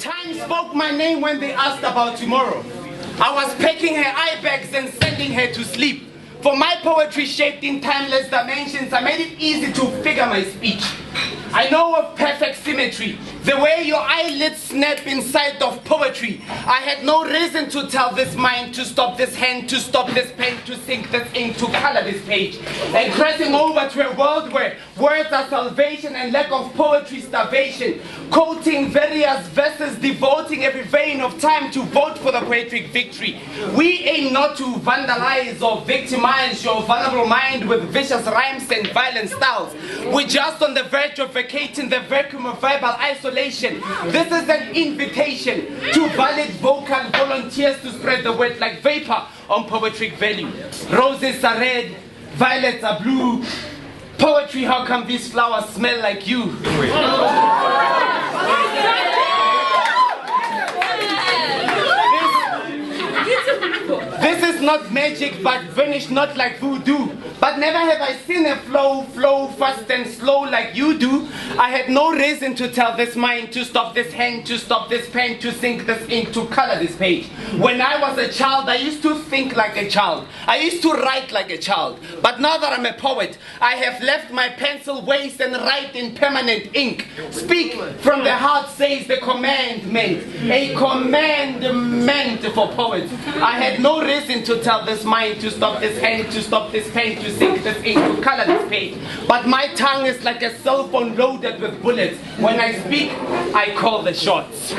Time spoke my name when they asked about tomorrow. I was packing her eye bags and sending her to sleep. For my poetry shaped in timeless dimensions, I made it easy to figure my speech. I know of perfect symmetry, the way your eyelids snap inside of poetry. I had no reason to tell this mind to stop this hand, to stop this pen, to sink this ink, to color this page. And crossing over to a world where words are salvation and lack of poetry starvation. Quoting various verses, devoting every vein of time to vote for the poetic victory. We aim not to vandalize or victimize your vulnerable mind with vicious rhymes and violent styles. We're just on the verge of vacating the vacuum of verbal isolation. This is an invitation to valid vocal volunteers to spread the word like vapor on poetic value. Roses are red, violets are blue. Poetry, how come these flowers smell like you? This is not magic, but vanish not like voodoo. But never have I seen a flow fast and slow like you do. I had no reason to tell this mind to stop this hand, to stop this pen, to sink this ink, to color this page. When I was a child, I used to think like a child. I used to write like a child. But now that I'm a poet, I have left my pencil waste and write in permanent ink. Speak from the heart, says the commandment. A commandment for poets. I had no reason to tell this mind to stop this hand, to stop this pen, to sink this ink, to color this page. But my tongue is like a cell phone loaded with bullets. When I speak, I call the shots.